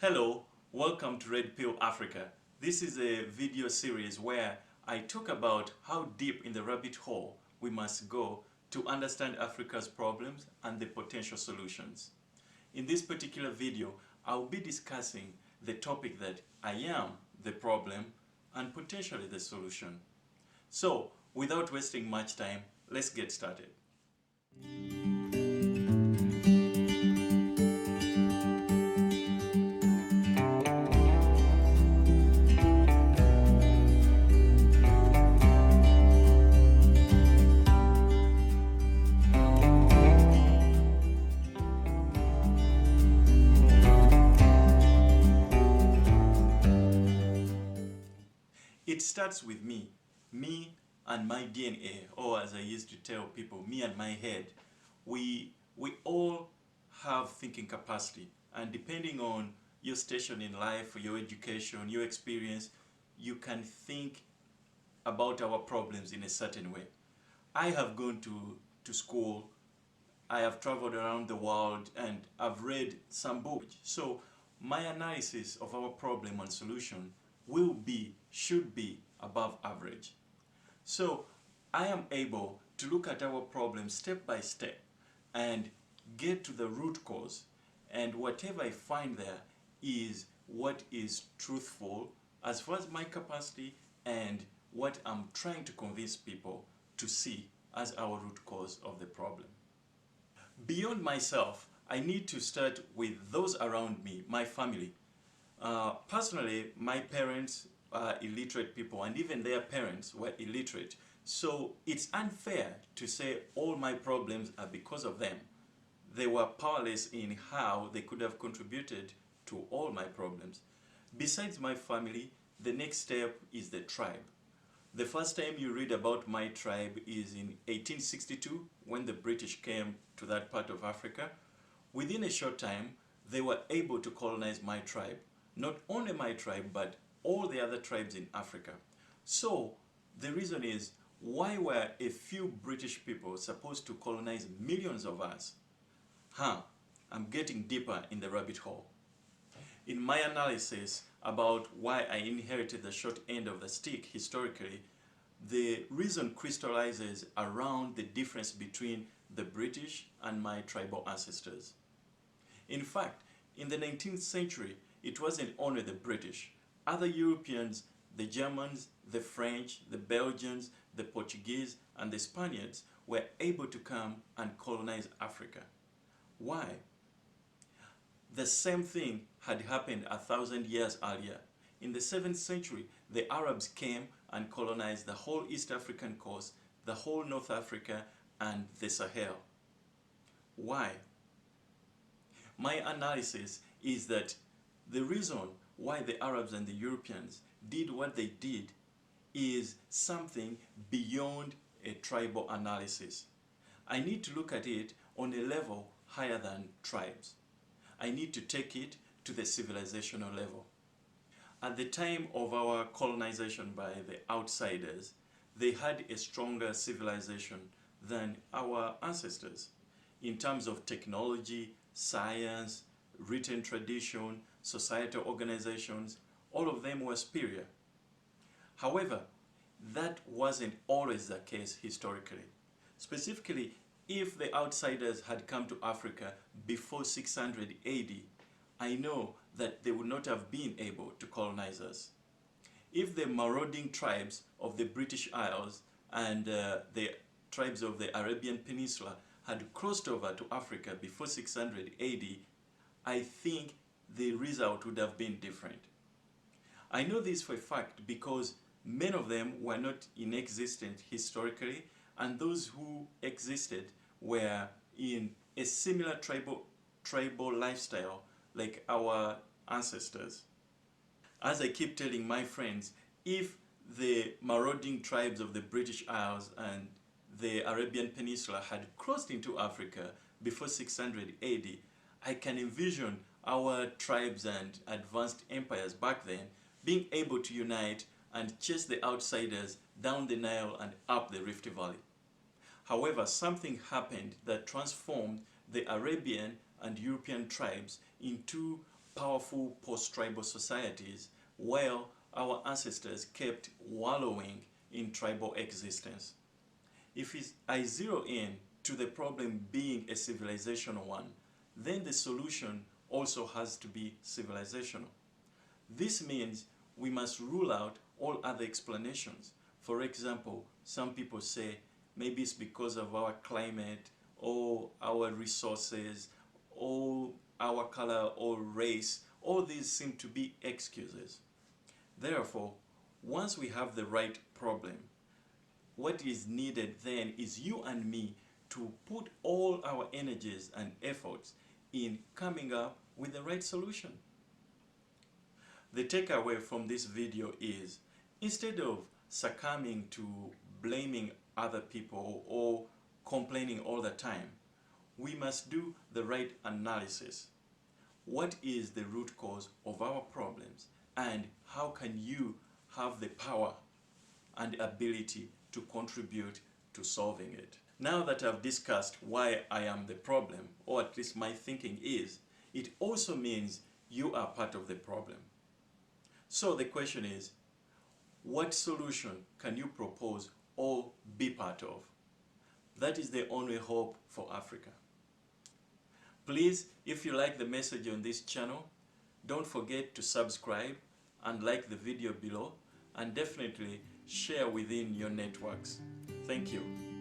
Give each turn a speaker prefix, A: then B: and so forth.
A: Hello, welcome to Red Pill Africa. This is a video series where I talk about how deep in the rabbit hole we must go to understand Africa's problems and the potential solutions. In this particular video, I'll be discussing the topic that I am the problem and potentially the solution. So, without wasting much time, let's get started. It starts with me and my DNA, or as I used to tell people, me and my head. We all have thinking capacity, and depending on your station in life, your education, your experience, you can think about our problems in a certain way. I have gone to school, I have traveled around the world, and I've read some books. So my analysis of our problem and solution should be above average. So I am able to look at our problem step by step and get to the root cause, and whatever I find there is what is truthful as far as my capacity and what I'm trying to convince people to see as our root cause of the problem. Beyond myself, I need to start with those around me, my family. Personally, my parents are illiterate people, and even their parents were illiterate. So it's unfair to say all my problems are because of them. They were powerless in how they could have contributed to all my problems. Besides my family, the next step is the tribe. The first time you read about my tribe is in 1862, when the British came to that part of Africa. Within a short time, they were able to colonize my tribe. Not only my tribe, but all the other tribes in Africa. So the reason is, why were a few British people supposed to colonize millions of us? I'm getting deeper in the rabbit hole. In my analysis about why I inherited the short end of the stick historically, the reason crystallizes around the difference between the British and my tribal ancestors. In fact, in the 19th century, it wasn't only the British. Other Europeans, the Germans, the French, the Belgians, the Portuguese, and the Spaniards were able to come and colonize Africa. Why? The same thing had happened 1,000 years earlier. In the 7th century, the Arabs came and colonized the whole East African coast, the whole North Africa, and the Sahel. Why? My analysis is that the reason why the Arabs and the Europeans did what they did is something beyond a tribal analysis. I need to look at it on a level higher than tribes. I need to take it to the civilizational level. At the time of our colonization by the outsiders, they had a stronger civilization than our ancestors in terms of technology, science, written tradition, societal organizations. All of them were superior. However, that wasn't always the case historically. Specifically, if the outsiders had come to Africa before 600 AD, I know that they would not have been able to colonize us. If the marauding tribes of the British Isles and the tribes of the Arabian Peninsula had crossed over to Africa before 600 AD, I think the result would have been different. I know this for a fact because many of them were not in existence historically, and those who existed were in a similar tribal lifestyle like our ancestors. As I keep telling my friends, if the marauding tribes of the British Isles and the Arabian Peninsula had crossed into Africa before 600 AD, I can envision our tribes and advanced empires back then being able to unite and chase the outsiders down the Nile and up the Rift Valley. However, something happened that transformed the Arabian and European tribes into powerful post-tribal societies where our ancestors kept wallowing in tribal existence. If I zero in to the problem being a civilizational one, then the solution also has to be civilizational. This means we must rule out all other explanations. For example, some people say maybe it's because of our climate or our resources or our color or race. All these seem to be excuses. Therefore, once we have the right problem, what is needed then is you and me to put all our energies and efforts in coming up with the right solution. The takeaway from this video is, instead of succumbing to blaming other people or complaining all the time, we must do the right analysis. What is the root cause of our problems, and how can you have the power and ability to contribute to solving it? Now that I've discussed why I am the problem, or at least my thinking is, it also means you are part of the problem. So the question is, what solution can you propose or be part of? That is the only hope for Africa. Please, if you like the message on this channel, don't forget to subscribe and like the video below, and definitely share within your networks. Thank you.